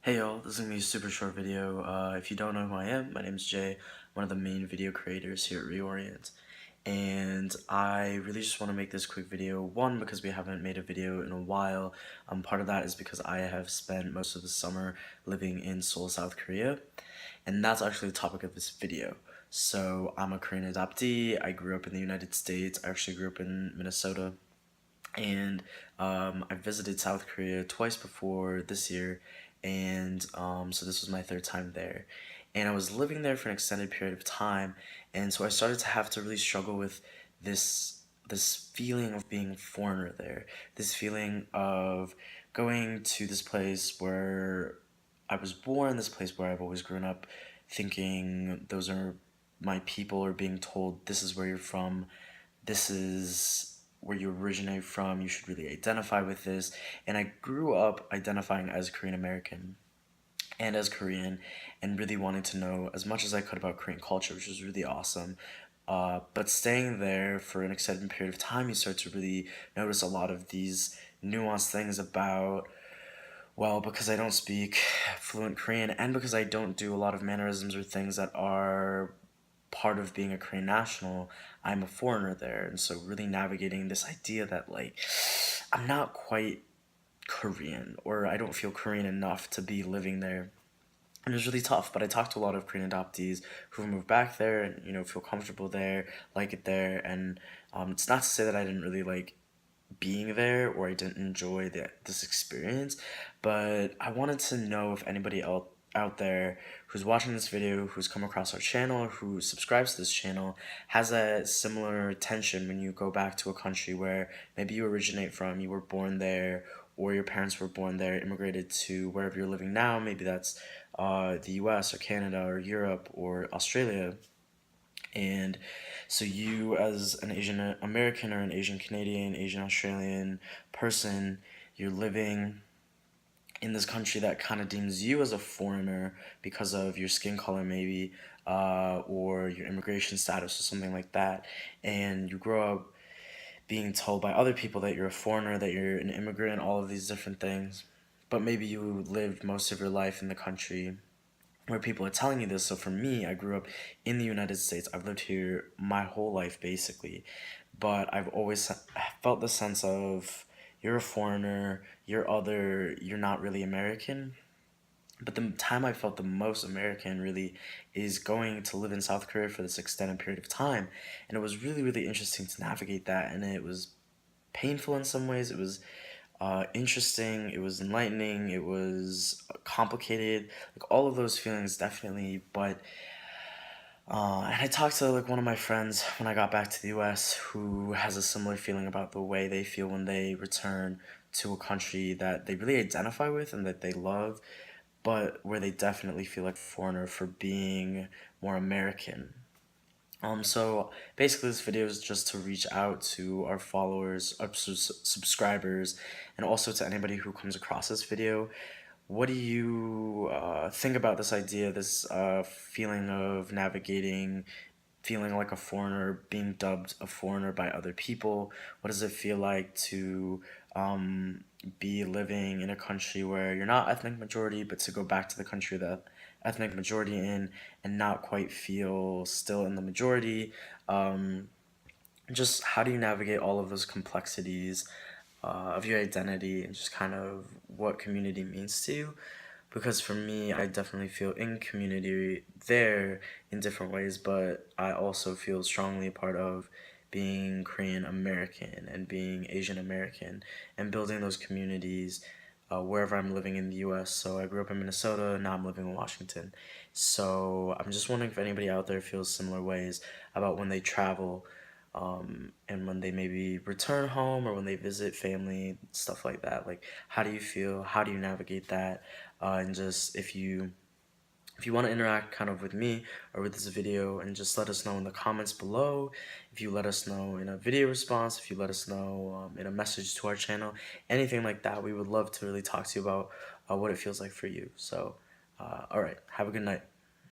Hey y'all, this is going to be a super short video. If you don't know who I am, my name is Jay, one of the main video creators here at Reorient. And I really just want to make this quick video, one, because we haven't made a video in a while. Part of that is because I have spent most of the summer living in Seoul, South Korea. And that's actually the topic of this video. So I'm a Korean adoptee. I grew up in the United States. I actually grew up in Minnesota. And I visited South Korea twice before this year, and so this was my third time there. And I was living there for an extended period of time, and so I started to have to really struggle with this feeling of being a foreigner there, this feeling of going to this place where I was born, this place where I've always grown up, thinking those are my people, or being told this is where you're from, this is where you originate from, you should really identify with this. And I grew up identifying as Korean American and as Korean, and really wanting to know as much as I could about Korean culture, which was really awesome. But staying there for an extended period of time, you start to really notice a lot of these nuanced things about, well, because I don't speak fluent Korean, and because I don't do a lot of mannerisms or things that are part of being a Korean national, I'm a foreigner there. And so really navigating this idea that, like, I'm not quite Korean, or I don't feel Korean enough to be living there. And it was really tough, but I talked to a lot of Korean adoptees who moved back there and, feel comfortable there, like it there. And it's not to say that I didn't really like being there, or I didn't enjoy this experience, but I wanted to know if anybody else out there who's watching this video, who's come across our channel, who subscribes to this channel, has a similar tension when you go back to a country where maybe you originate from, you were born there, or your parents were born there, immigrated to wherever you're living now. Maybe that's the US or Canada or Europe or Australia. And so you, as an Asian American or an Asian Canadian, Asian Australian person, you're living in this country that kind of deems you as a foreigner because of your skin color, maybe, or your immigration status or something like that. And you grow up being told by other people that you're a foreigner, that you're an immigrant, all of these different things. But maybe you lived most of your life in the country where people are telling you this. So for me, I grew up in the United States. I've lived here my whole life, basically. But I've always felt the sense of, you're a foreigner, you're other, you're not really American. But the time I felt the most American really is going to live in South Korea for this extended period of time. And it was really, really interesting to navigate that. And it was painful in some ways. It was interesting, it was enlightening, it was complicated, like all of those feelings definitely. But and I talked to like one of my friends when I got back to the US who has a similar feeling about the way they feel when they return to a country that they really identify with and that they love, but where they definitely feel like a foreigner for being more American. So basically this video is just to reach out to our followers, our subscribers, and also to anybody who comes across this video. What do you think about this idea, this feeling of navigating, feeling like a foreigner, being dubbed a foreigner by other people? What does it feel like to be living in a country where you're not ethnic majority, but to go back to the country that ethnic majority in and not quite feel still in the majority? Just how do you navigate all of those complexities of your identity, and just kind of what community means to you? Because for me, I definitely feel in community there in different ways, but I also feel strongly a part of being Korean American and being Asian American and building those communities wherever I'm living in the US. So I grew up in Minnesota, now I'm living in Washington. So I'm just wondering if anybody out there feels similar ways about when they travel, and when they maybe return home or when they visit family, stuff like that. Like, how do you feel? How do you navigate that? And just if you want to interact kind of with me or with this video, and just let us know in the comments below. If you let us know in a video response, if you let us know in a message to our channel, anything like that, we would love to really talk to you about what it feels like for you. So, all right, have a good night.